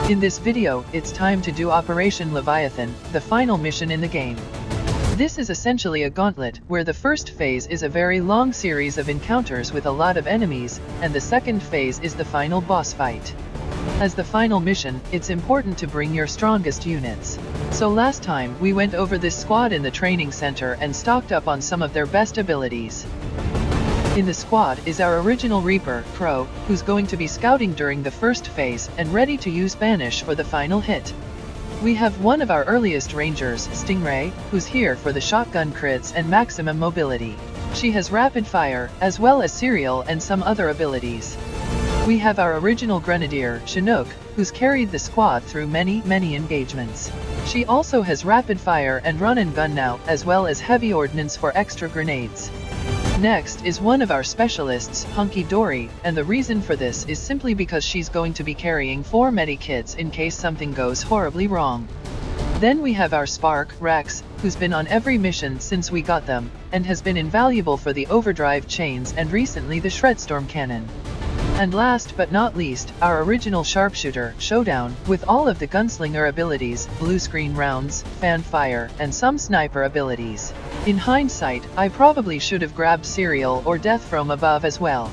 In this video, it's time to do Operation Leviathan, the final mission in the game. This is essentially a gauntlet, where the first phase is a very long series of encounters with a lot of enemies, and the second phase is the final boss fight. As the final mission, it's important to bring your strongest units. So last time, we went over this squad in the training center and stocked up on some of their best abilities. In the squad is our original Reaper, Crow, who's going to be scouting during the first phase and ready to use Banish for the final hit. We have one of our earliest Rangers, Stingray, who's here for the shotgun crits and maximum mobility. She has rapid fire, as well as serial and some other abilities. We have our original Grenadier, Chinook, who's carried the squad through many engagements. She also has rapid fire and run and gun now, as well as heavy ordnance for extra grenades. Next is one of our specialists, Hunky Dory, and the reason for this is simply because she's going to be carrying 4 medikits in case something goes horribly wrong. Then we have our Spark, Rex, who's been on every mission since we got them, and has been invaluable for the overdrive chains and recently the Shredstorm cannon. And last but not least, our original Sharpshooter, Showdown, with all of the gunslinger abilities, blue screen rounds, fan fire, and some sniper abilities. In hindsight, I probably should have grabbed Serial or Death from above as well.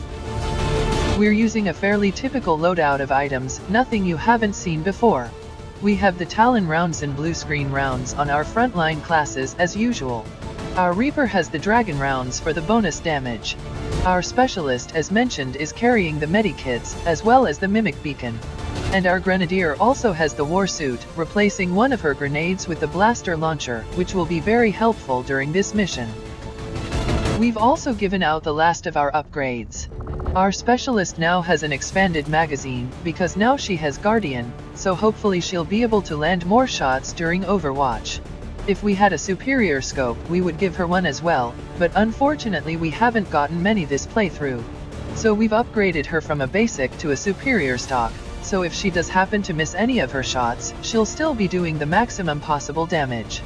We're using a fairly typical loadout of items, nothing you haven't seen before. We have the Talon rounds and blue screen rounds on our frontline classes as usual. Our Reaper has the Dragon rounds for the bonus damage. Our specialist, as mentioned, is carrying the medikits, as well as the Mimic Beacon. And our Grenadier also has the War Suit, replacing one of her grenades with the Blaster Launcher, which will be very helpful during this mission. We've also given out the last of our upgrades. Our specialist now has an expanded magazine, because now she has Guardian, so hopefully she'll be able to land more shots during Overwatch. If we had a superior scope, we would give her one as well, but unfortunately we haven't gotten many this playthrough. So we've upgraded her from a basic to a superior stock, so if she does happen to miss any of her shots, she'll still be doing the maximum possible damage.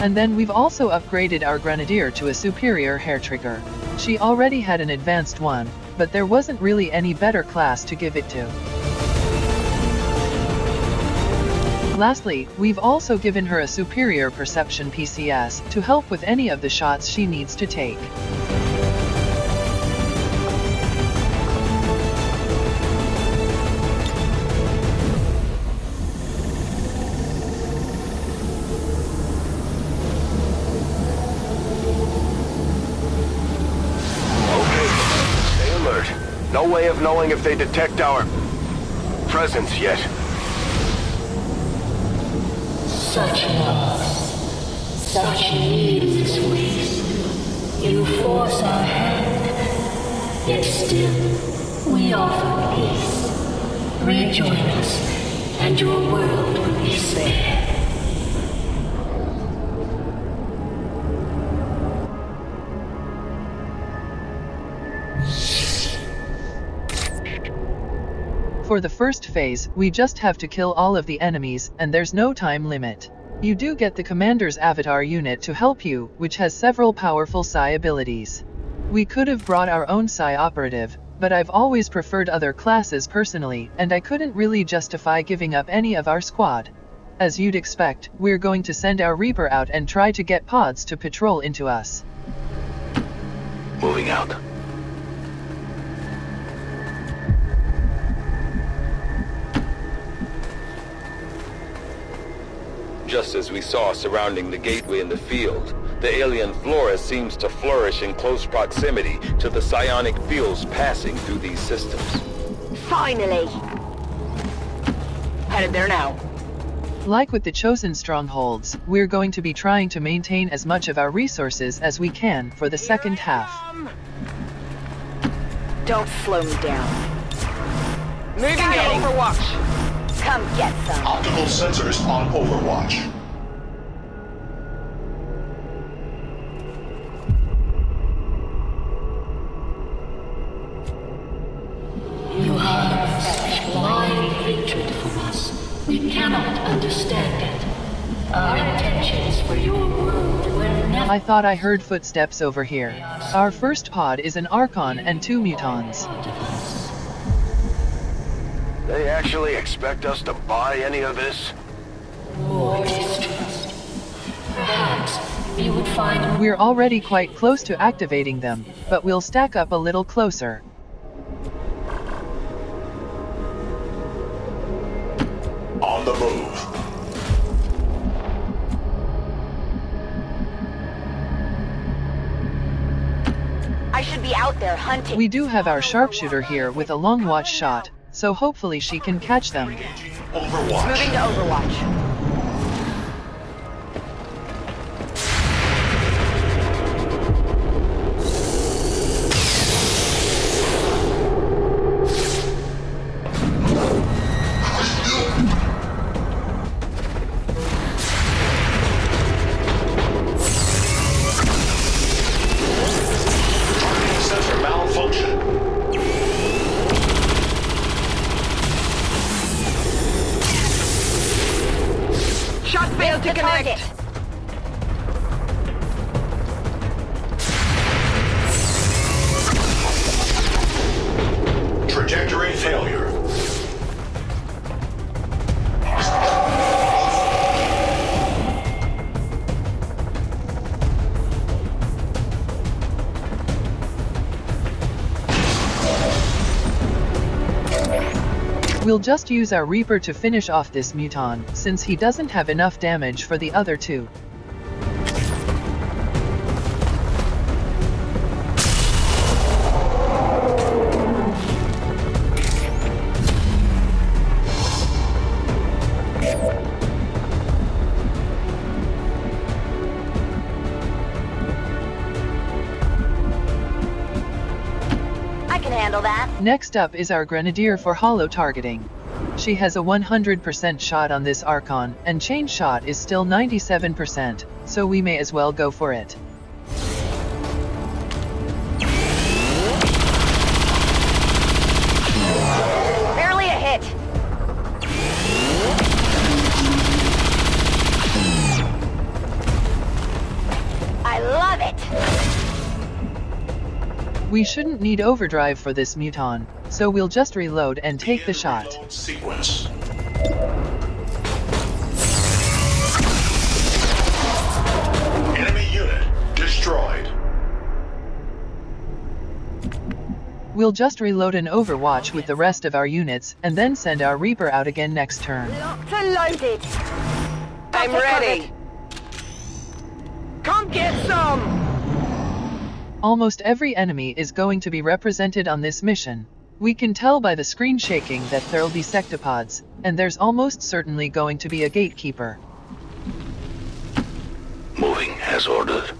And then we've also upgraded our Grenadier to a superior hair trigger. She already had an advanced one, but there wasn't really any better class to give it to. Lastly, we've also given her a superior perception PCS to help with any of the shots she needs to take. Okay, stay alert. No way of knowing if they detect our presence yet. Such loss, such needless waste. You force our hand, yet still we offer peace. Rejoin us, and your world will be spared. For the first phase, we just have to kill all of the enemies, and there's no time limit. You do get the commander's avatar unit to help you, which has several powerful Psi abilities. We could have brought our own Psi operative, but I've always preferred other classes personally, and I couldn't really justify giving up any of our squad. As you'd expect, we're going to send our Reaper out and try to get pods to patrol into us. Moving out. Just as we saw surrounding the gateway in the field, the alien flora seems to flourish in close proximity to the psionic fields passing through these systems. Finally! Headed there now. Like with the chosen strongholds, we're going to be trying to maintain as much of our resources as we can for the second half. Don't slow me down. Moving to Overwatch. Come get some. Optical sensors on Overwatch. You have such blind hatred for us. We cannot understand it. Our intentions for your world were never... I thought I heard footsteps over here. Our first pod is an Archon and 2 Mutons. They actually expect us to buy any of this? More distrust. Perhaps you would find... We're already quite close to activating them, but we'll stack up a little closer. On the move. I should be out there hunting. We do have our sharpshooter here with a long watch shot, so hopefully she can catch them. Overwatch. Moving to Overwatch. Sensor malfunction. Shot failed to connect. Trajectory failure. We'll just use our Reaper to finish off this muton, since he doesn't have enough damage for the other two. I can handle that. Next up is our Grenadier for hollow targeting. She has a 100% shot on this Archon, and chain shot is still 97%, so we may as well go for it. Barely a hit. I love it. We shouldn't need overdrive for this muton, so we'll just reload and take the shot. Reload sequence. Enemy unit destroyed. We'll just reload an Overwatch with the rest of our units, and then send our Reaper out again next turn. Locked and loaded. I'm ready. Come get some! Almost every enemy is going to be represented on this mission. We can tell by the screen shaking that there'll be sectopods, and there's almost certainly going to be a gatekeeper. Moving as ordered.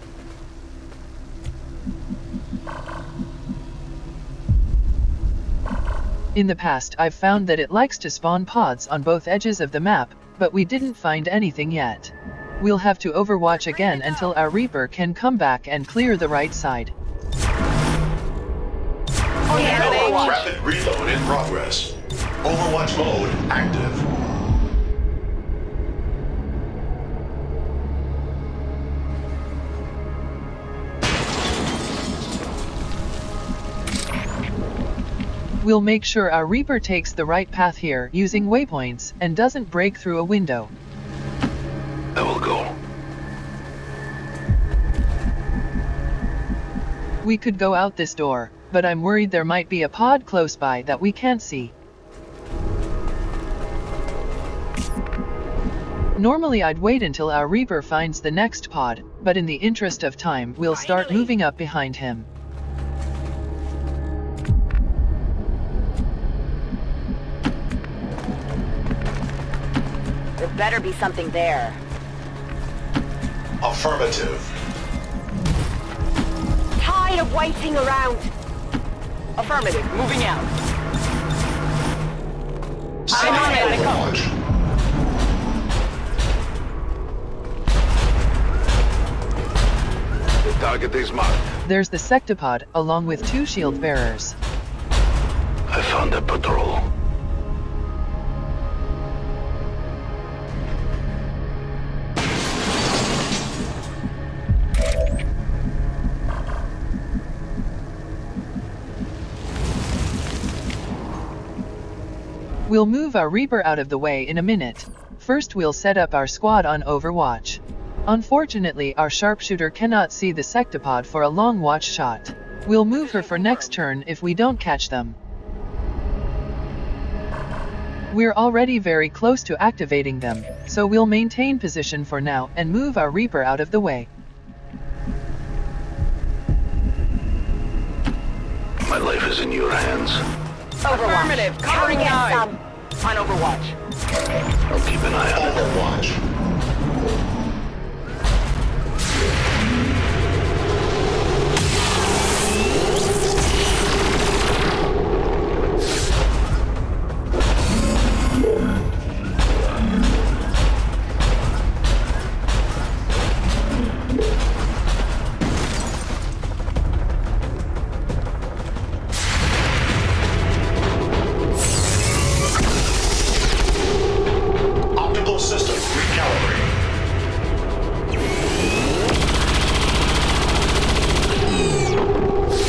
In the past, I've found that it likes to spawn pods on both edges of the map, but we didn't find anything yet. We'll have to overwatch again until our Reaper can come back and clear the right side. Rapid reload in progress. Overwatch mode active. We'll make sure our Reaper takes the right path here using waypoints and doesn't break through a window. I will go. We could go out this door, but I'm worried there might be a pod close by that we can't see. Normally I'd wait until our Reaper finds the next pod, but in the interest of time we'll start moving up behind him. There better be something there. Affirmative. Tired of waiting around. Affirmative, moving out. Side on it. Overwatch. The target is marked. There's the sectopod, along with 2 shield bearers. I found a patrol. We'll move our Reaper out of the way in a minute. First we'll set up our squad on Overwatch. Unfortunately, our sharpshooter cannot see the sectopod for a long watch shot. We'll move her for next turn if we don't catch them. We're already very close to activating them, so we'll maintain position for now and move our Reaper out of the way. My life is in your hands. Affirmative. Covering Get eye. some. On Overwatch. I'll keep an eye on it. Overwatch.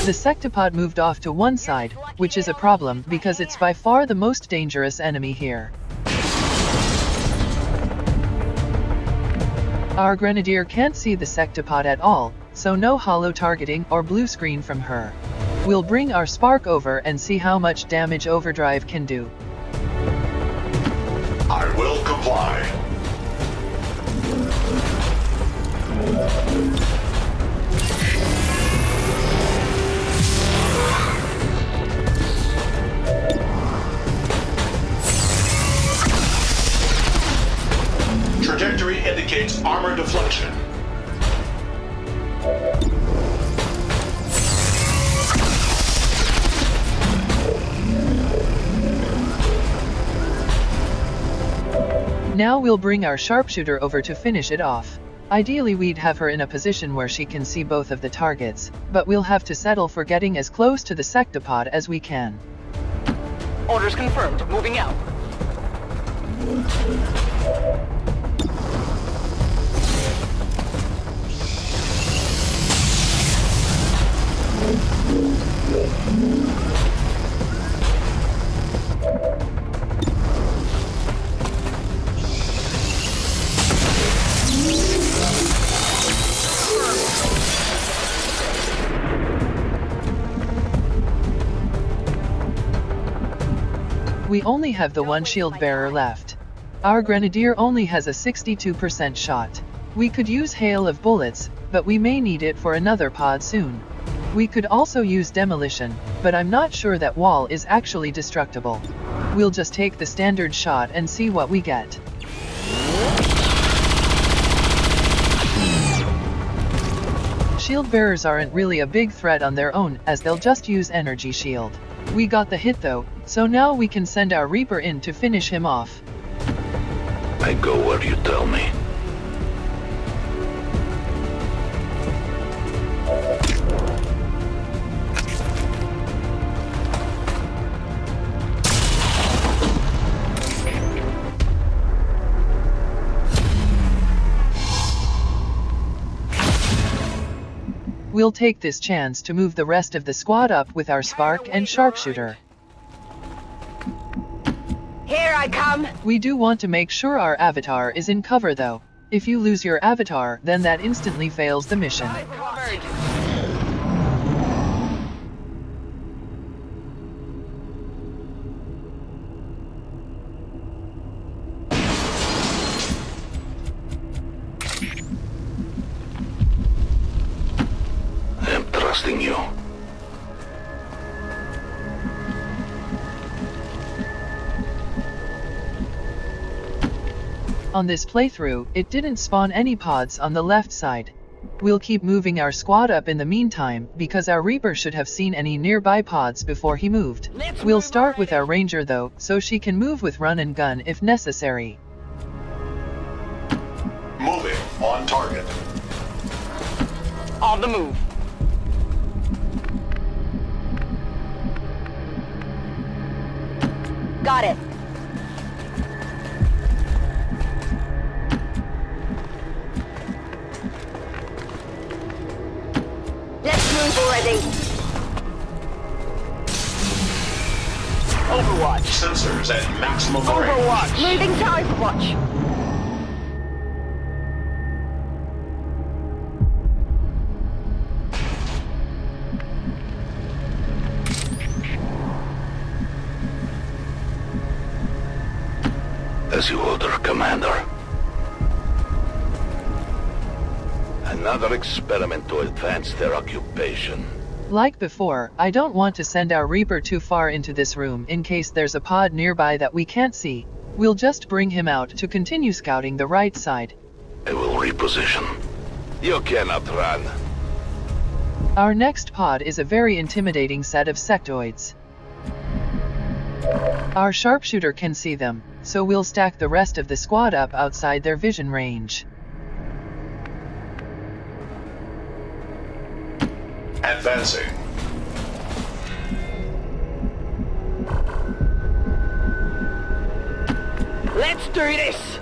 The sectopod moved off to one side, which is a problem because it's by far the most dangerous enemy here. Our grenadier can't see the sectopod at all, so no holo targeting or blue screen from her. We'll bring our spark over and see how much damage overdrive can do. I will comply. Trajectory indicates armor deflection. Now we'll bring our sharpshooter over to finish it off. Ideally we'd have her in a position where she can see both of the targets, but we'll have to settle for getting as close to the sectopod as we can. Orders confirmed. Moving out. We only have the one shield bearer left. Our grenadier only has a 62% shot. We could use hail of bullets, but we may need it for another pod soon. We could also use demolition, but I'm not sure that wall is actually destructible. We'll just take the standard shot and see what we get. Shield bearers aren't really a big threat on their own, as they'll just use energy shield. We got the hit though, so now we can send our Reaper in to finish him off. I go where you tell me. We'll take this chance to move the rest of the squad up with our spark and sharpshooter. Here I come. We do want to make sure our avatar is in cover though. If you lose your avatar, then that instantly fails the mission. Covered. I'm trusting you. On this playthrough, it didn't spawn any pods on the left side. We'll keep moving our squad up in the meantime, because our Reaper should have seen any nearby pods before he moved. We'll start with our Ranger though, so she can move with run and gun if necessary. Moving on target. On the move. Got it. Let's move already. Overwatch. sensors at maximum range. Overwatch. Moving to Overwatch. As you order, Commander. Another experiment to advance their occupation. Like before, I don't want to send our Reaper too far into this room in case there's a pod nearby that we can't see. We'll just bring him out to continue scouting the right side. I will reposition. You cannot run. Our next pod is a very intimidating set of sectoids. Our sharpshooter can see them, so we'll stack the rest of the squad up outside their vision range. Advancing. Let's do this.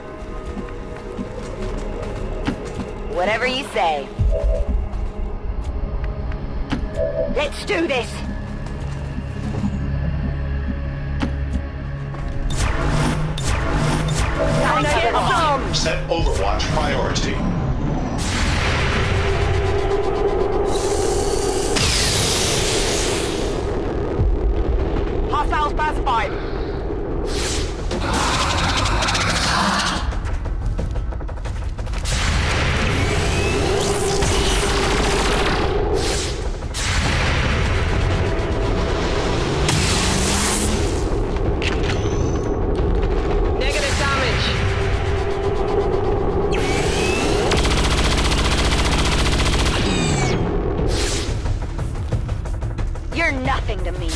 Whatever you say. Let's do this. Time to get some. Set Overwatch priority. Hostiles pacified. Negative damage. You're nothing to me.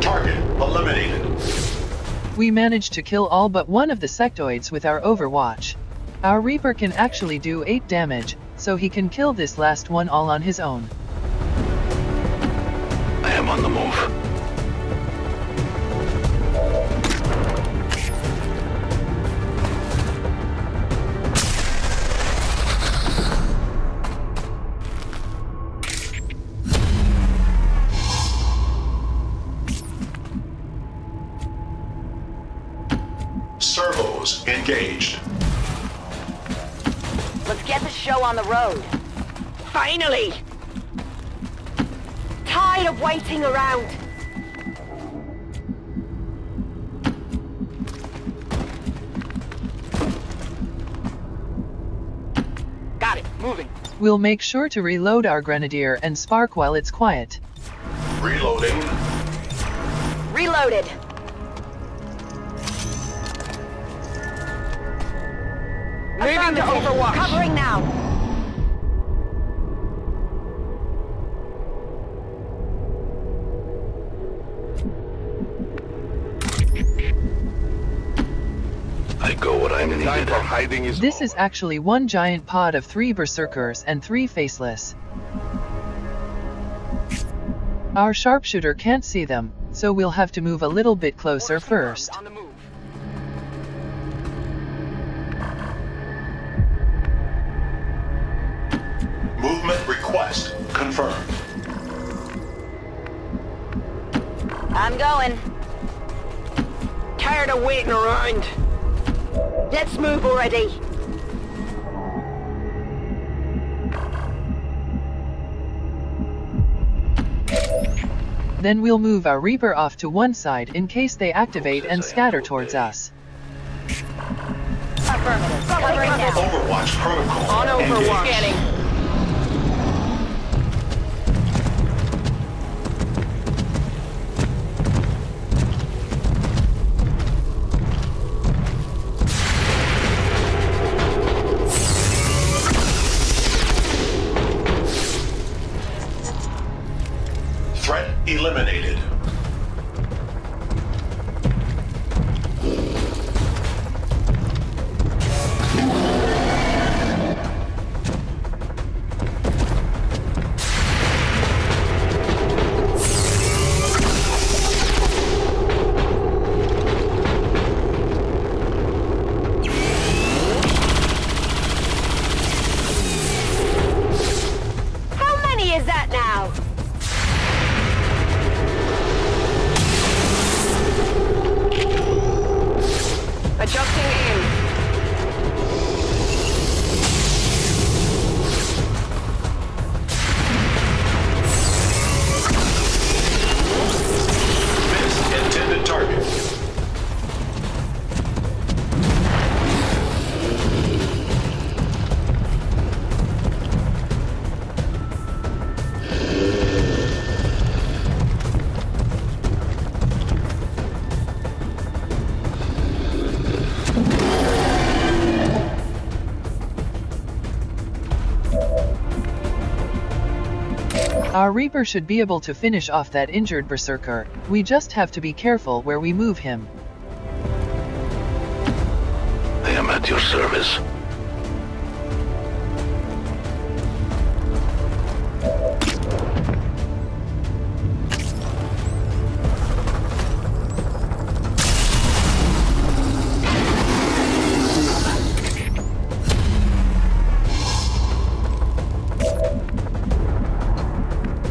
Target eliminated. We managed to kill all but one of the sectoids with our Overwatch. Our Reaper can actually do 8 damage, so he can kill this last one all on his own. I am on the move. Servos engaged. Let's get the show on the road. Finally. Tired of waiting around. Got it. Moving. We'll make sure to reload our Grenadier and Spark while it's quiet. Reloading. Reloaded. Moving to Overwatch. Covering now. I go where I'm needed. Time for hiding is This is actually one giant pod of 3 Berserkers and 3 Faceless. Our sharpshooter can't see them, so we'll have to move a little bit closer first. On the move. Movement request confirmed. I'm going. Tired of waiting around. Let's move already. Then we'll move our Reaper off to one side in case they activate and scatter towards us. Affirmative. Covering now. Overwatch protocol On Overwatch. engaged. Scanning. Threat eliminated. How many is that now? Our Reaper should be able to finish off that injured Berserker. We just have to be careful where we move him. I am at your service.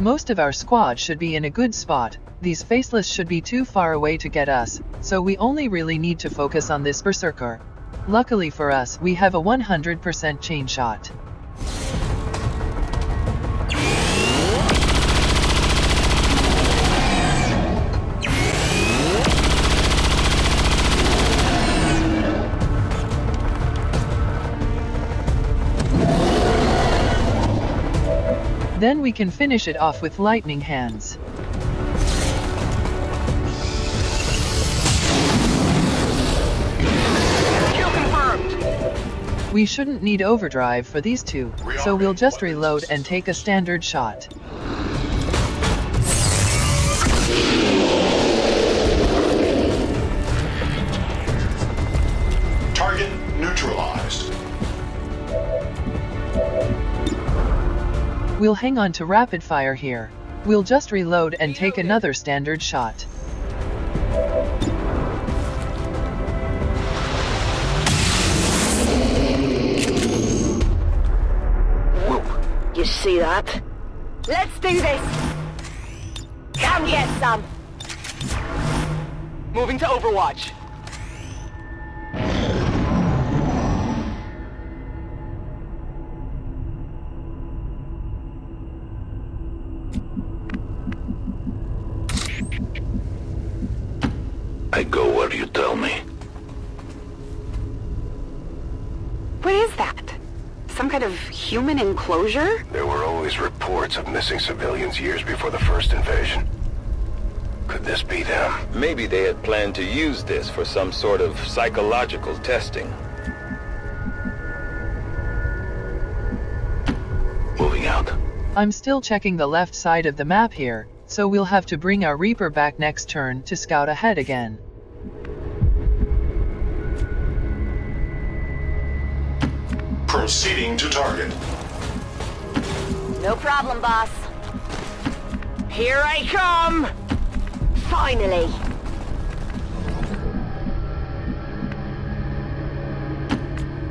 Most of our squad should be in a good spot. These faceless should be too far away to get us, so we only really need to focus on this Berserker. Luckily for us, we have a 100% chain shot. Then we can finish it off with lightning hands. Kill confirmed. We shouldn't need overdrive for these two, so we'll just reload and take a standard shot. Target neutralized. We'll hang on to rapid fire here. We'll just reload and take another standard shot. Whoa, you see that? Let's do this! Come get some! Moving to Overwatch. I go where you tell me. What is that? Some kind of human enclosure? There were always reports of missing civilians years before the first invasion. Could this be them? Maybe they had planned to use this for some sort of psychological testing. Moving out. I'm still checking the left side of the map here, so we'll have to bring our Reaper back next turn to scout ahead again. Proceeding to target. No problem, boss. Here I come! Finally!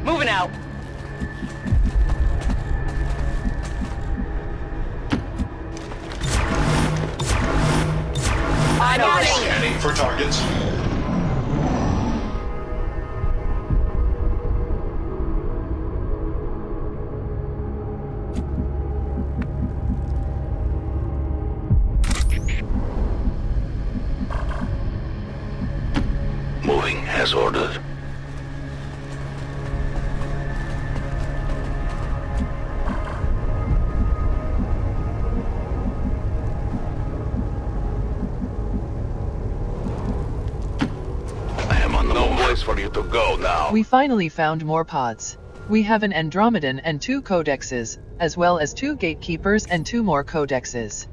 Moving out. I got it! Scanning for targets. Moving as ordered. For you to go now. We finally found more pods. We have an Andromedan and 2 codexes, as well as 2 gatekeepers and 2 more codexes.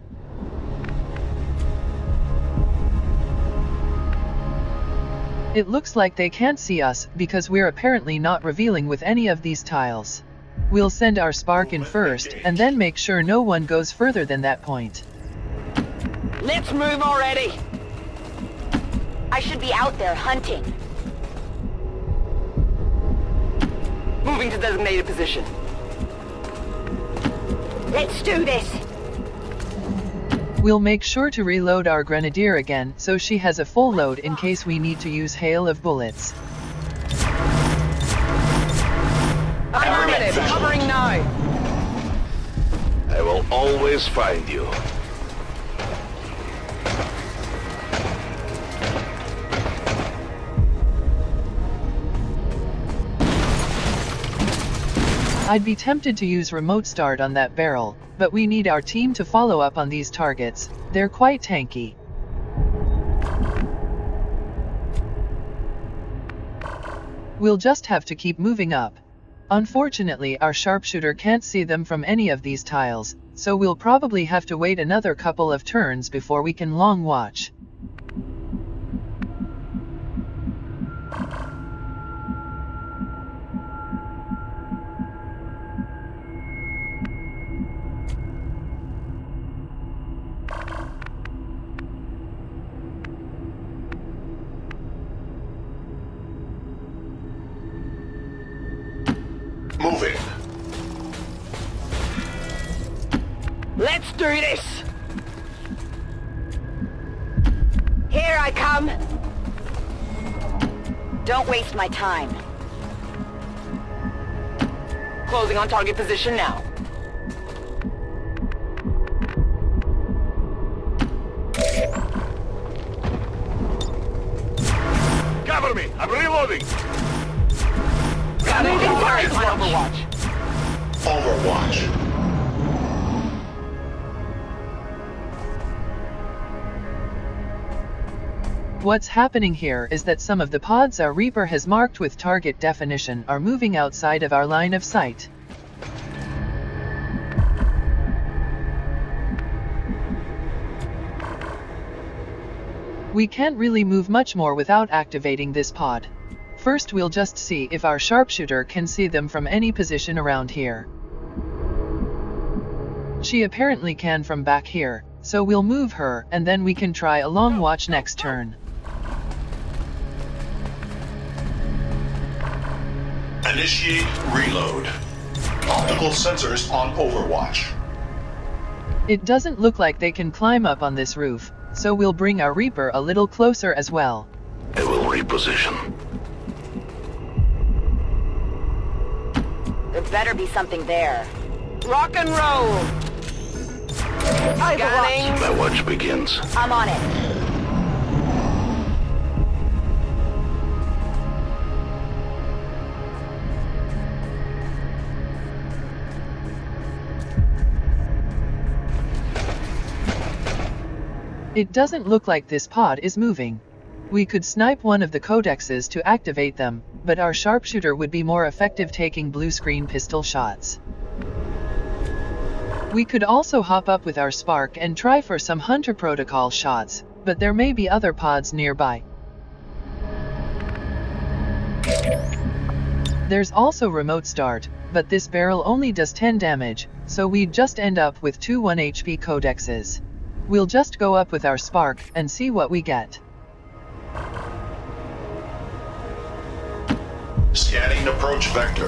It looks like they can't see us because we're apparently not revealing with any of these tiles. We'll send our spark in first and then make sure no one goes further than that point. Let's move already. I should be out there hunting. Moving to designated position. Let's do this! We'll make sure to reload our Grenadier again so she has a full load in case we need to use hail of bullets. Affirmative, covering now. I will always find you. I'd be tempted to use remote start on that barrel, but we need our team to follow up on these targets. They're quite tanky. We'll just have to keep moving up. Unfortunately, our sharpshooter can't see them from any of these tiles, so we'll probably have to wait another couple of turns before we can long watch. Moving. Let's do this! Here I come! Don't waste my time. Closing on target position now. Cover me! I'm reloading! Got it! Target On Overwatch. Overwatch. What's happening here is that some of the pods our Reaper has marked with target definition are moving outside of our line of sight. We can't really move much more without activating this pod. First, we'll just see if our sharpshooter can see them from any position around here. She apparently can from back here, so we'll move her, and then we can try a long watch next turn. Initiate reload. Optical sensors on Overwatch. It doesn't look like they can climb up on this roof, so we'll bring our Reaper a little closer as well. I will reposition. There better be something there. Rock and roll! Scanning! My watch begins. I'm on it. It doesn't look like this pod is moving. We could snipe one of the codexes to activate them, but our sharpshooter would be more effective taking blue screen pistol shots. We could also hop up with our Spark and try for some Hunter Protocol shots, but there may be other pods nearby. There's also Remote Start, but this barrel only does 10 damage, so we'd just end up with 2 1 HP codexes. We'll just go up with our Spark and see what we get. Scanning approach vector.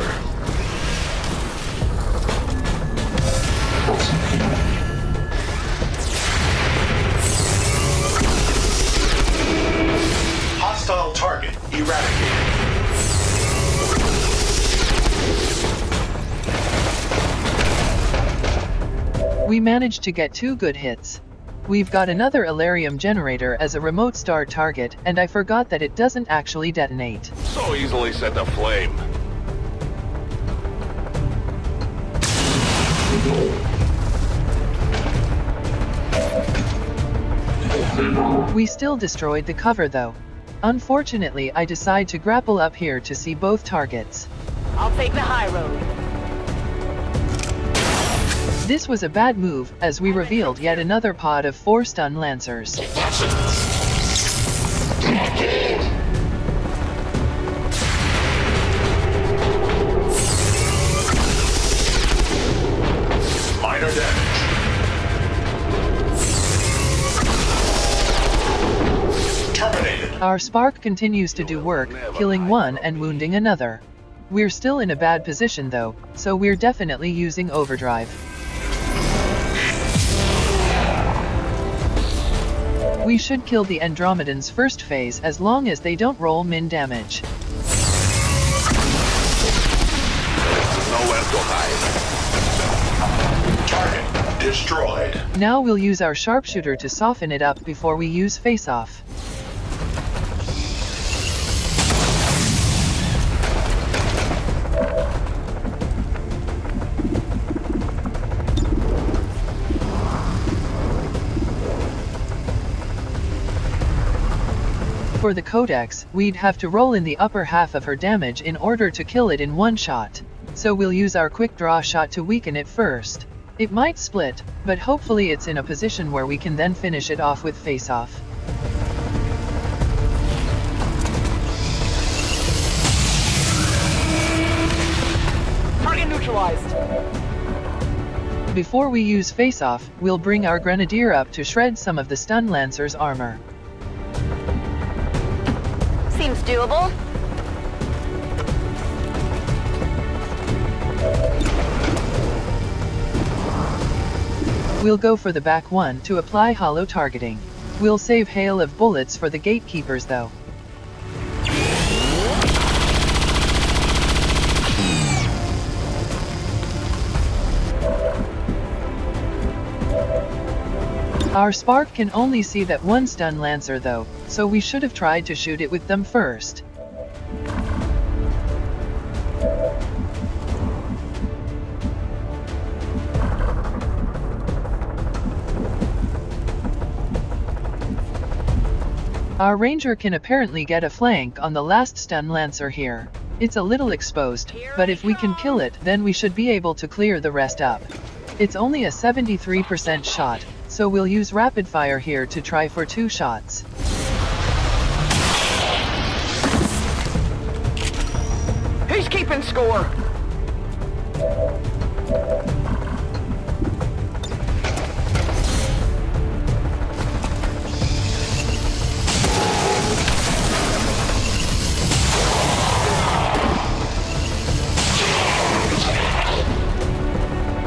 Hostile target eradicated. We managed to get 2 good hits. We've got another Elarium generator as a remote start target, and I forgot that it doesn't actually detonate. So easily set aflame. We still destroyed the cover though. Unfortunately, I decide to grapple up here to see both targets. I'll take the high road. This was a bad move, as we revealed yet another pod of 4 stun lancers. Minor damage. Terminated. Our Spark continues to do work, killing one and wounding another. We're still in a bad position though, so we're definitely using overdrive. We should kill the Andromedans first phase as long as they don't roll min damage. Nowhere to hide. Target destroyed. Now we'll use our sharpshooter to soften it up before we use face-off. For the Codex, we'd have to roll in the upper half of her damage in order to kill it in one shot. so we'll use our quick draw shot to weaken it first. It might split, but hopefully it's in a position where we can then finish it off with face-off. Target neutralized. Before we use face-off, we'll bring our grenadier up to shred some of the stun lancer's armor. Seems doable. We'll go for the back one to apply hollow targeting. We'll save hail of bullets for the gatekeepers though. Our spark can only see that one stun lancer though, so we should have tried to shoot it with them first. Our ranger can apparently get a flank on the last stun lancer here. It's a little exposed, but if we can kill it, then we should be able to clear the rest up. It's only a 73% shot, so we'll use rapid fire here to try for 2 shots. Who's keeping score?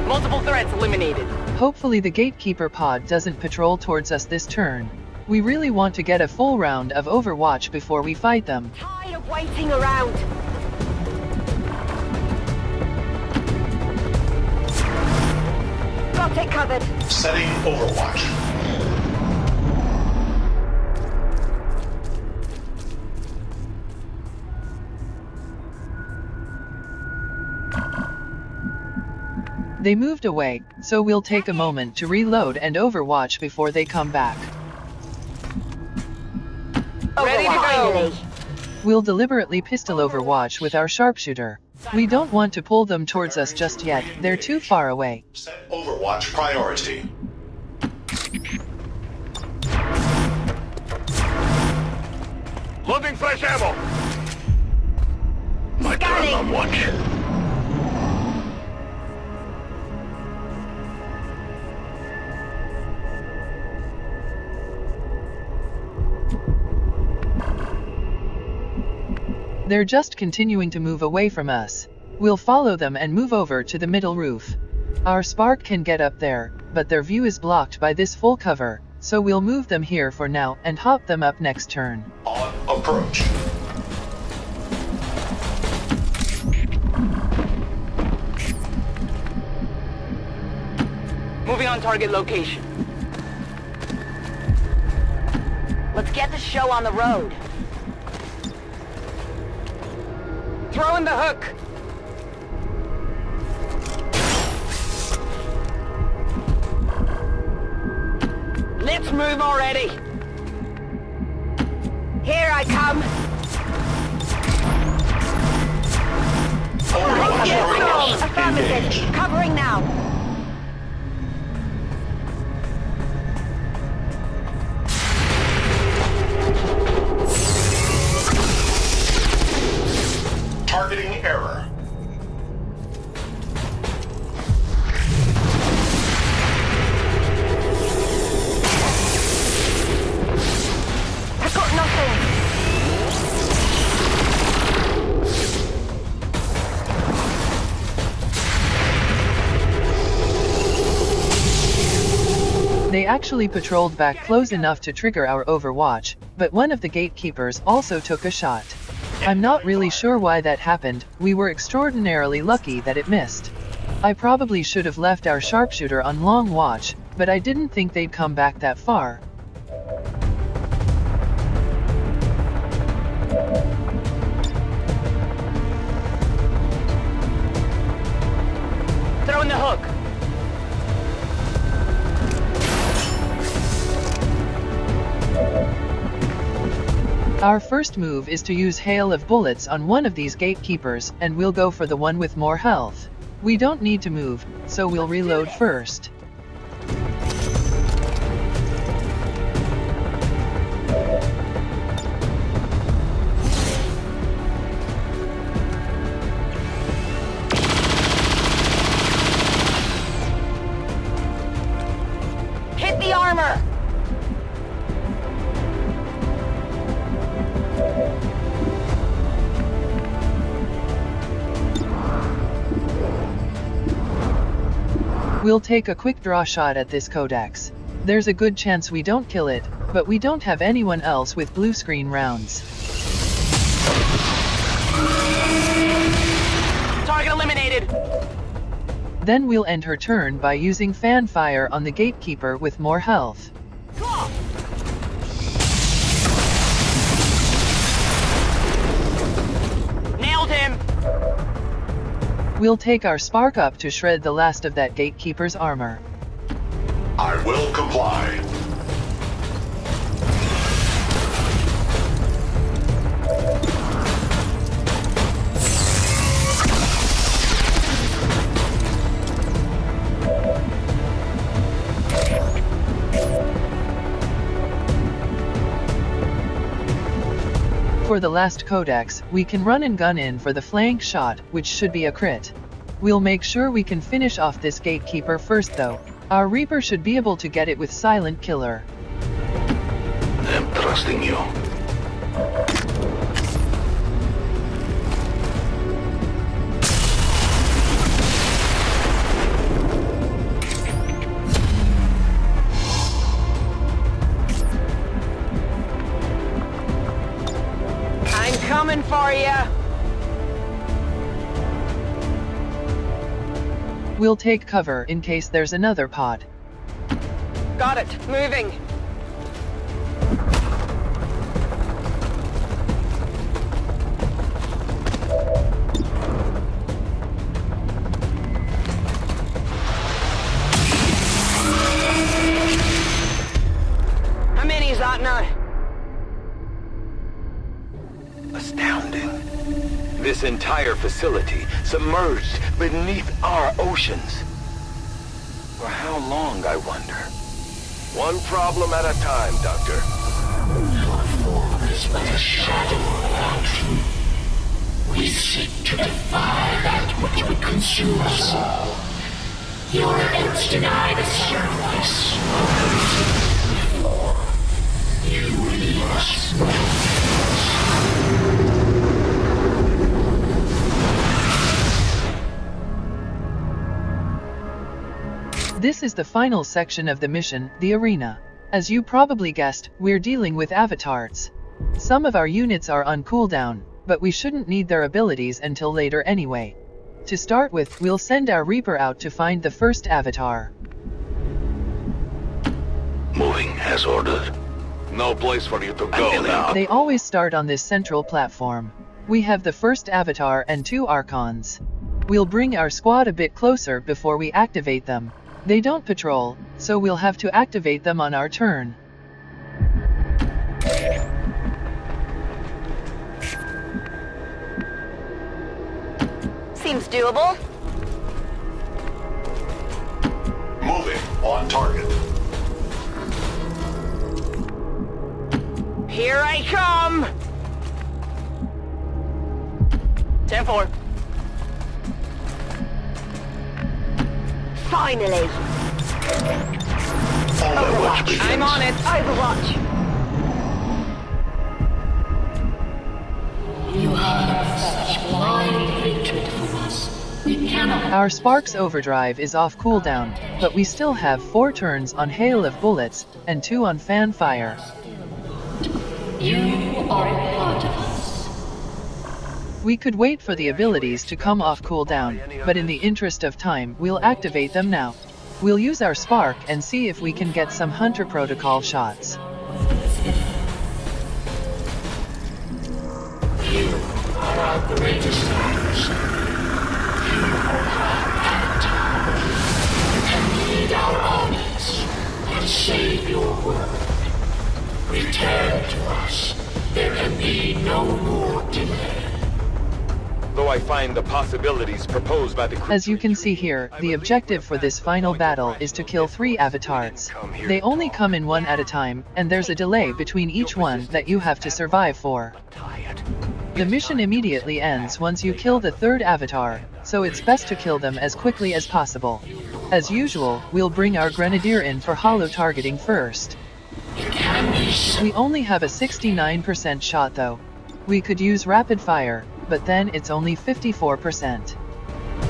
Multiple threats eliminated. Hopefully the gatekeeper pod doesn't patrol towards us this turn. We really want to get a full round of Overwatch before we fight them. Tired of waiting around. Got it covered. Setting Overwatch. They moved away, so we'll take a moment to reload and Overwatch before they come back. Ready to go. We'll deliberately pistol Overwatch with our sharpshooter. We don't want to pull them towards us just yet, they're too far away. Set Overwatch priority. Loading fresh ammo. My turn on watch. They're just continuing to move away from us. We'll follow them and move over to the middle roof. Our spark can get up there, but their view is blocked by this full cover, so we'll move them here for now and hop them up next turn. On approach. Moving on target location. Let's get the show on the road. Throw in the hook. Let's move already. Here I come. Overwatch rangers Affirmative. engaged. Covering now. Targeting error. I've got nothing. They actually patrolled back close enough to trigger our Overwatch, but one of the gatekeepers also took a shot. I'm not really sure why that happened, we were extraordinarily lucky that it missed. I probably should have left our sharpshooter on long watch, but I didn't think they'd come back that far. Throw in the hook. Our first move is to use hail of bullets on one of these gatekeepers, and we'll go for the one with more health. We don't need to move, so we'll reload first. Hit the armor! We'll take a quick draw shot at this Codex. There's a good chance we don't kill it, but we don't have anyone else with blue screen rounds. Target eliminated! Then we'll end her turn by using fan fire on the gatekeeper with more health. Nailed him! We'll take our spark up to shred the last of that gatekeeper's armor. I will comply. For the last Codex, we can run and gun in for the flank shot, which should be a crit. We'll make sure we can finish off this gatekeeper first though. Our Reaper should be able to get it with Silent Killer. I'm trusting you. I'm coming for ya! We'll take cover in case there's another pod. Got it, moving! How many is that now? Astounding. This entire facility submerged beneath our oceans. For how long, I wonder? One problem at a time, Doctor. Your form is but a shadow of our truth. We seek to defy that which would consume us all. Your efforts deny the surface of the before. You leave us no. This is the final section of the mission, the arena. As you probably guessed, we're dealing with avatars. Some of our units are on cooldown, but we shouldn't need their abilities until later anyway. To start with, we'll send our Reaper out to find the first avatar. Moving as ordered. No place for you to go now. They always start on this central platform. We have the first avatar and 2 Archons. We'll bring our squad a bit closer before we activate them. They don't patrol, so we'll have to activate them on our turn. Seems doable. Moving on target. Here I come! 10-4. Finally. Overwatch begins. I'm on it! Overwatch. You have such blind hatred for us. We cannot. Our Spark's overdrive is off cooldown, but we still have 4 turns on Hail of Bullets, and 2 on Fan Fire. You are a part of us. We could wait for the abilities to come off cooldown, but in the interest of time, we'll activate them now. We'll use our Spark and see if we can get some Hunter Protocol shots. You are our greatest leaders. You are our You can lead our armies and save your world. Return to us. There can be no more delay. Though I find the possibilities proposed by the creature... As you can see here, the objective for this final battle is to kill 3 avatars. They only come in one at a time, and there's a delay between each one that you have to survive for. The mission immediately ends once you kill the 3rd avatar, so it's best to kill them as quickly as possible. As usual, we'll bring our grenadier in for holo targeting first. We only have a 69% shot though. We could use rapid fire, but then it's only 54%.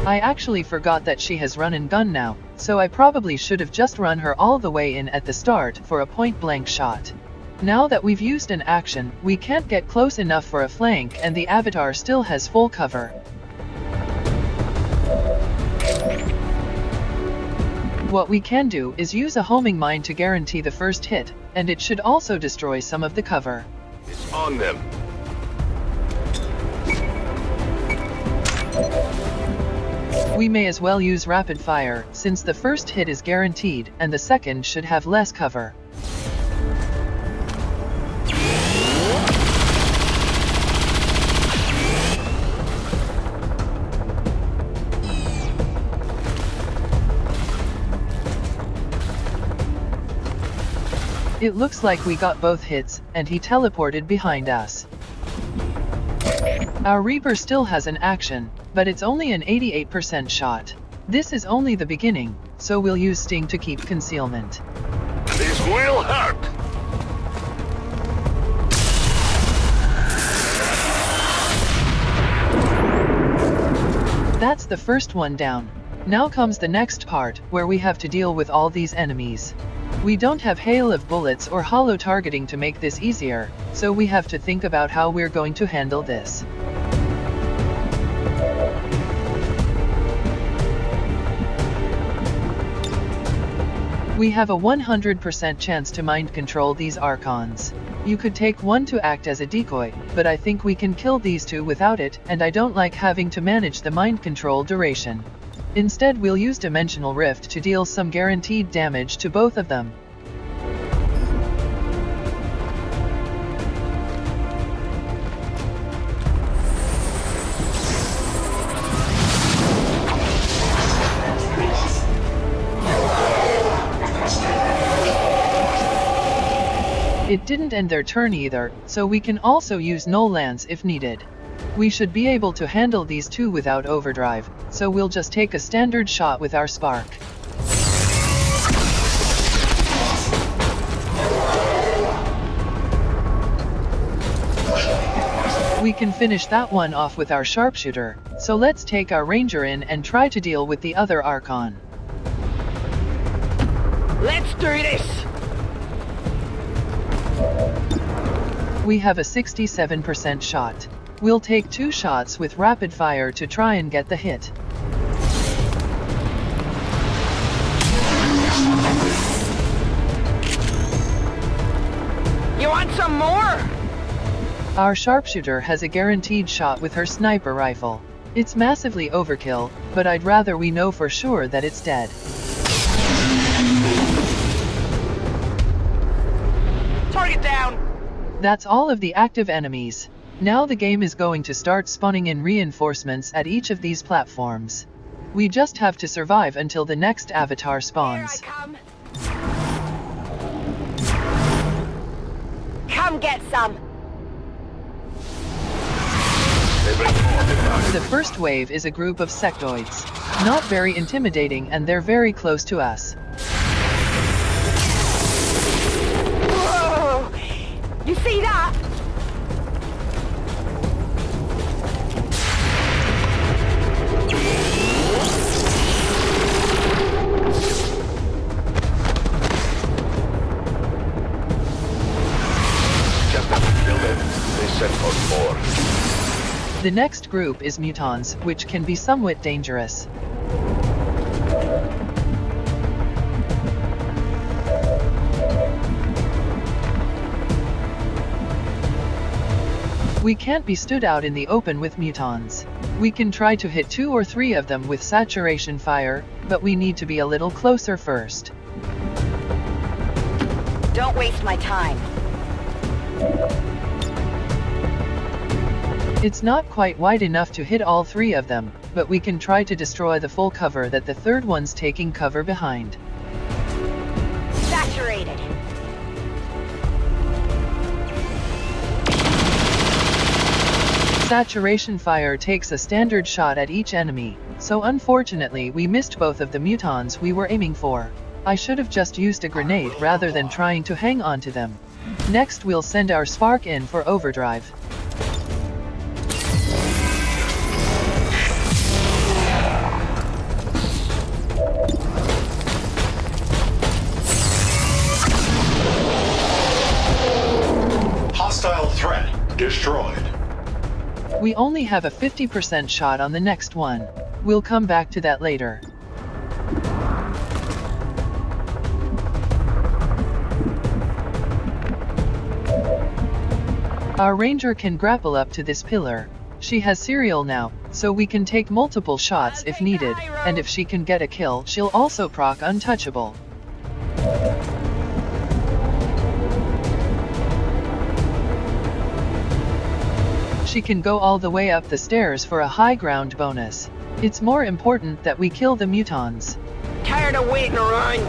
I actually forgot that she has run and gun now, so I probably should have just run her all the way in at the start for a point-blank shot. Now that we've used an action, we can't get close enough for a flank and the avatar still has full cover. What we can do is use a homing mine to guarantee the first hit, and it should also destroy some of the cover. It's on them. We may as well use rapid fire, since the first hit is guaranteed, and the second should have less cover. It looks like we got both hits, and he teleported behind us. Our Reaper still has an action, but it's only an 88% shot. This is only the beginning, so we'll use Sting to keep concealment. This will hurt! That's the first one down. Now comes the next part, where we have to deal with all these enemies. We don't have hail of bullets or holo targeting to make this easier, so we have to think about how we're going to handle this. We have a 100% chance to mind control these Archons. You could take one to act as a decoy, but I think we can kill these 2 without it, and I don't like having to manage the mind control duration. Instead, we'll use Dimensional Rift to deal some guaranteed damage to both of them. It didn't end their turn either, so we can also use Null Lance if needed. We should be able to handle these 2 without overdrive, so we'll just take a standard shot with our Spark. We can finish that one off with our Sharpshooter, so let's take our Ranger in and try to deal with the other Archon. Let's do this! We have a 67% shot. We'll take 2 shots with rapid fire to try and get the hit. You want some more? Our Sharpshooter has a guaranteed shot with her sniper rifle. It's massively overkill, but I'd rather we know for sure that it's dead. Target down! That's all of the active enemies. Now the game is going to start spawning in reinforcements at each of these platforms. We just have to survive until the next avatar spawns. Here I come. Come get some. The first wave is a group of sectoids. Not very intimidating, and they're very close to us. Whoa! You see that? The next group is mutons, which can be somewhat dangerous. We can't be stood out in the open with mutons. We can try to hit 2 or 3 of them with saturation fire, but we need to be a little closer first. Don't waste my time. It's not quite wide enough to hit all three of them, but we can try to destroy the full cover that the third one's taking cover behind. Saturated. Saturation fire takes a standard shot at each enemy, so unfortunately we missed both of the mutons we were aiming for. I should have just used a grenade rather than trying to hang on to them. Next we'll send our spark in for overdrive. Hostile threat destroyed. We only have a 50% shot on the next one. We'll come back to that later. Our ranger can grapple up to this pillar. She has serial now, so we can take multiple shots if needed, and if she can get a kill, she'll also proc untouchable. She can go all the way up the stairs for a high ground bonus. It's more important that we kill the mutons. Tired of waiting around.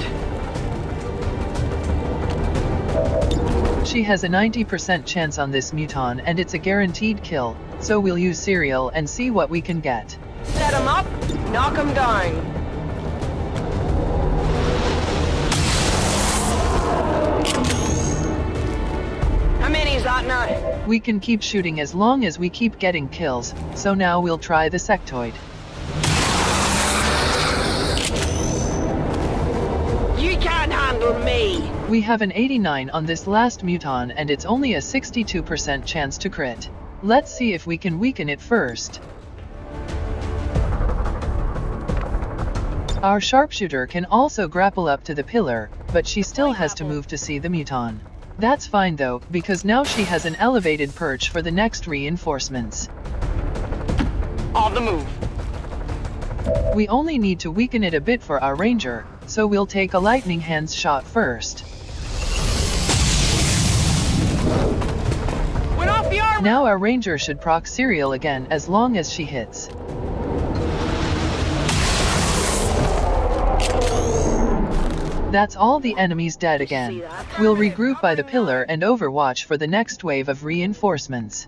She has a 90% chance on this muton and it's a guaranteed kill, so we'll use serial and see what we can get. Set him up, knock him down. How many's that now? We can keep shooting as long as we keep getting kills, so now we'll try the sectoid. You can't handle me. We have an 89 on this last muton and it's only a 62% chance to crit. Let's see if we can weaken it first. Our sharpshooter can also grapple up to the pillar, but she still has to move to see the muton. That's fine though, because now she has an elevated perch for the next reinforcements. On the move. We only need to weaken it a bit for our ranger, so we'll take a lightning hands shot first. Went off the armor. Now our ranger should proc serial again as long as she hits. That's all the enemies dead again. We'll regroup by the pillar and overwatch for the next wave of reinforcements.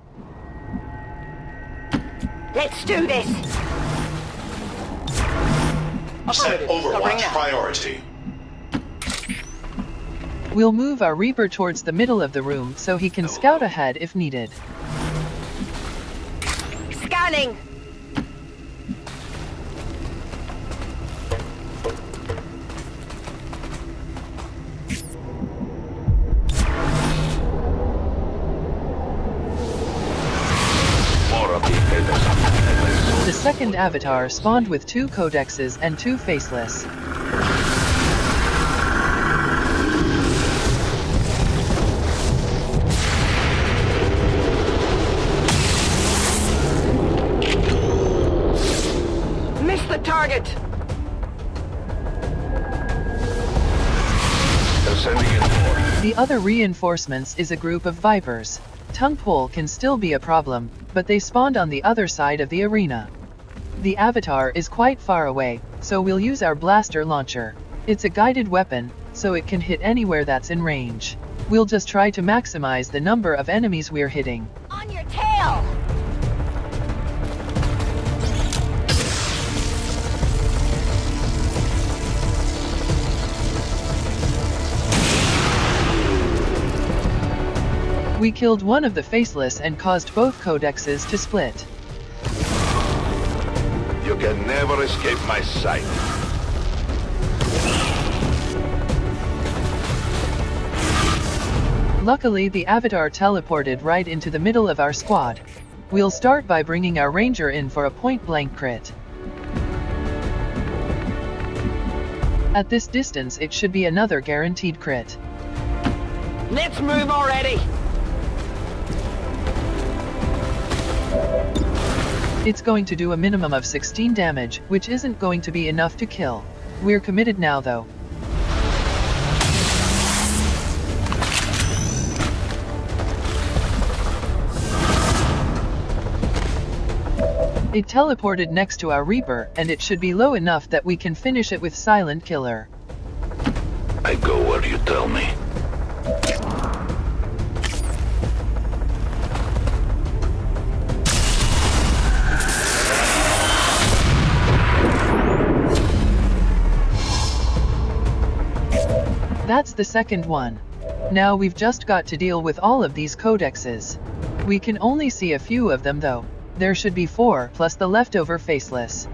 Let's do this. Set Overwatch priority. We'll move our Reaper towards the middle of the room so he can scout ahead if needed. Scanning. The second avatar spawned with 2 codexes and 2 faceless. Missed the target. Sending in more. The other reinforcements is a group of Vipers. Tongue pull can still be a problem, but they spawned on the other side of the arena. The avatar is quite far away, so we'll use our blaster launcher. It's a guided weapon, so it can hit anywhere that's in range. We'll just try to maximize the number of enemies we're hitting. On your tail. We killed one of the faceless and caused both codexes to split. You can never escape my sight. Luckily, the avatar teleported right into the middle of our squad. We'll start by bringing our ranger in for a point-blank crit. At this distance, it should be another guaranteed crit. Let's move already. It's going to do a minimum of 16 damage, which isn't going to be enough to kill. We're committed now though. It teleported next to our Reaper, and it should be low enough that we can finish it with Silent Killer. I go where you tell me. That's the second one. Now we've just got to deal with all of these codexes. We can only see a few of them though. There should be 4 plus the leftover faceless.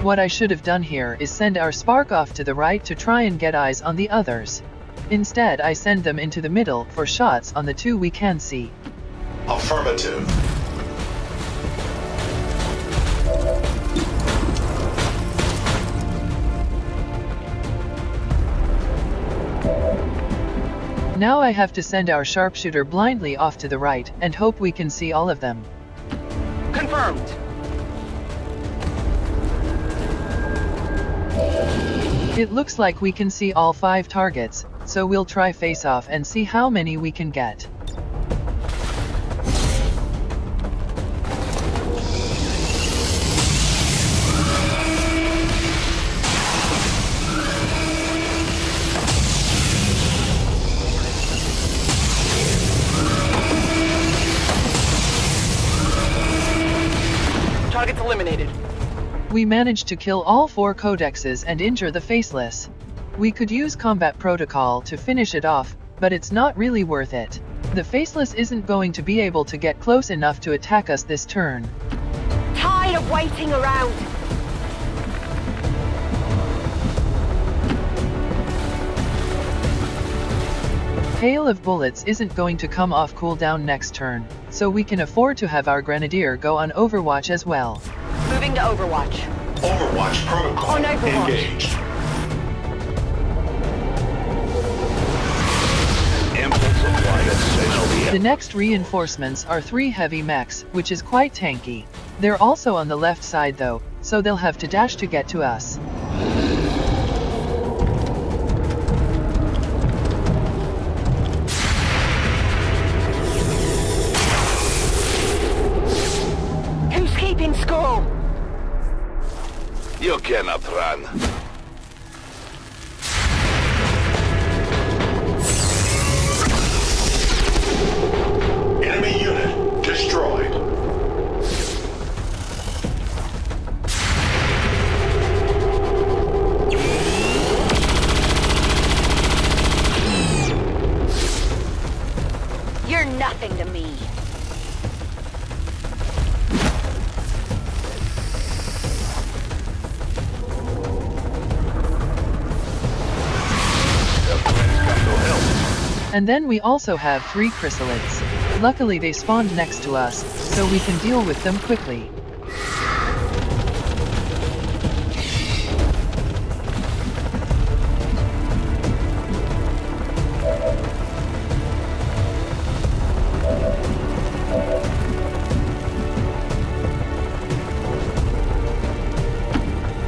What I should have done here is send our spark off to the right to try and get eyes on the others. Instead, I send them into the middle for shots on the 2 we can see. Affirmative. Now I have to send our sharpshooter blindly off to the right and hope we can see all of them. Confirmed. It looks like we can see all 5 targets, so we'll try face-off and see how many we can get. Target's eliminated. We managed to kill all 4 codexes and injure the faceless. We could use combat protocol to finish it off, but it's not really worth it. The faceless isn't going to be able to get close enough to attack us this turn. Tired of waiting around. Hail of Bullets isn't going to come off cooldown next turn, so we can afford to have our Grenadier go on Overwatch as well. Moving to Overwatch. Overwatch protocol On Overwatch. engaged. The next reinforcements are 3 heavy mechs, which is quite tanky. They're also on the left side though, so they'll have to dash to get to us. Who's keeping score? You cannot run. Enemy unit destroyed. You're nothing to me. And then we also have 3 chrysalids. Luckily they spawned next to us, so we can deal with them quickly.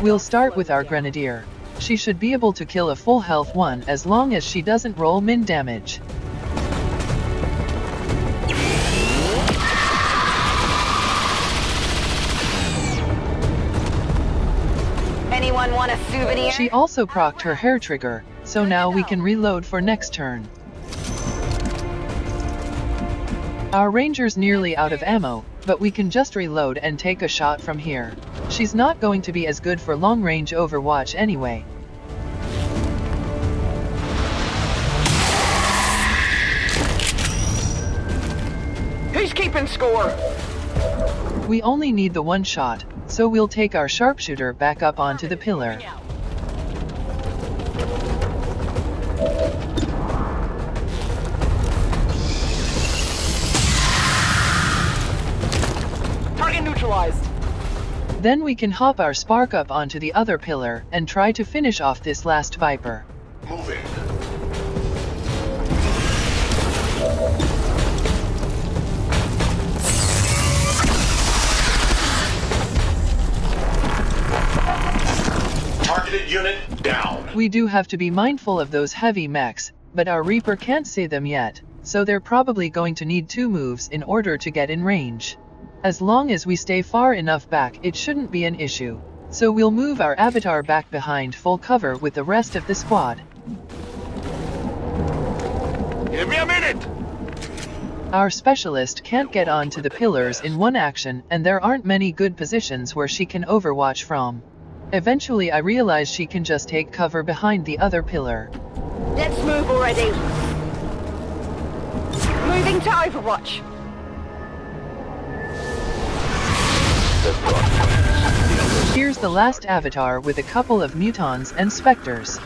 We'll start with our Grenadier. She should be able to kill a full health one as long as she doesn't roll min damage. Anyone want a souvenir? She also procced her hair trigger, so now we can reload for next turn. Our ranger's nearly out of ammo, but we can just reload and take a shot from here. She's not going to be as good for long-range Overwatch anyway. Who's keeping score? We only need the 1 shot, so we'll take our sharpshooter back up onto the pillar. Target neutralized. Then we can hop our spark up onto the other pillar and try to finish off this last Viper. Moving. Targeted unit down. We do have to be mindful of those heavy mechs, but our Reaper can't see them yet, so they're probably going to need 2 moves in order to get in range. As long as we stay far enough back, it shouldn't be an issue. So we'll move our avatar back behind full cover with the rest of the squad. Give me a minute! Our specialist can't get onto the pillars in one action, and there aren't many good positions where she can overwatch from. Eventually I realize she can just take cover behind the other pillar. Let's move already. Moving to Overwatch. Here's the last avatar with a couple of mutons and specters.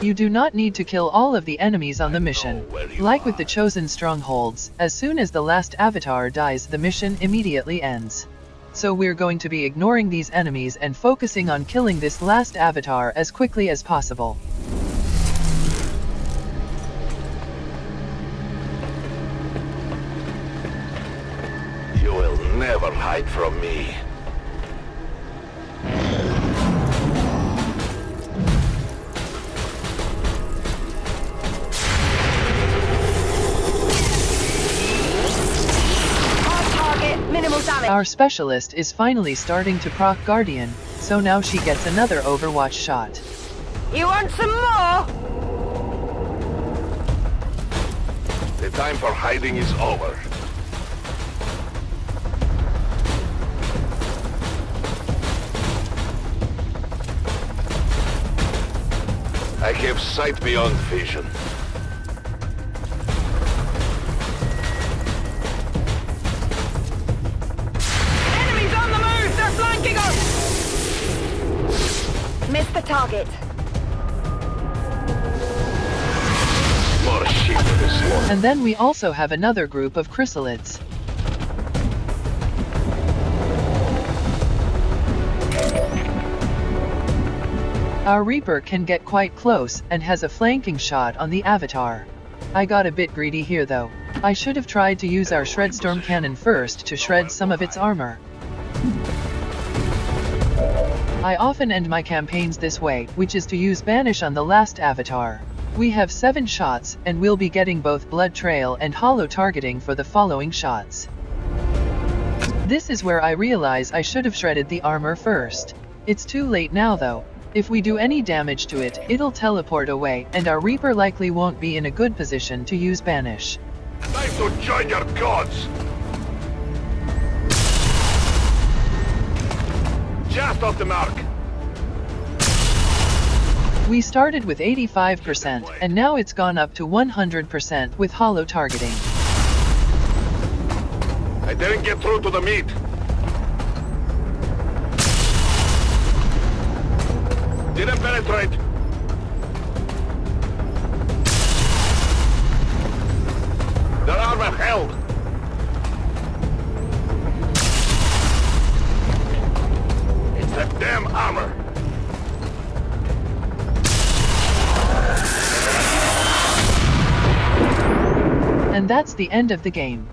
You do not need to kill all of the enemies on the mission. Like with the chosen strongholds, as soon as the last avatar dies, the mission immediately ends. So we're going to be ignoring these enemies and focusing on killing this last avatar as quickly as possible. You will never hide from me. Our specialist is finally starting to proc Guardian, so now she gets another Overwatch shot. You want some more? The time for hiding is over. I have sight beyond vision. Missed the target. More sheep to the slaughter. And then we also have another group of chrysalids. Our Reaper can get quite close and has a flanking shot on the avatar. I got a bit greedy here though. I should have tried to use our Shredstorm cannon first to shred some of its armor. I often end my campaigns this way, which is to use Banish on the last avatar. We have 7 shots, and we'll be getting both Blood Trail and Hollow targeting for the following shots. This is where I realize I should have shredded the armor first. It's too late now though. If we do any damage to it, it'll teleport away, and our Reaper likely won't be in a good position to use Banish. Time to join your gods! Just off the mark. We started with 85%, and now it's gone up to 100% with hollow targeting. I didn't get through to the meat. Didn't penetrate. Their armor held. It's that damn armor. And that's the end of the game.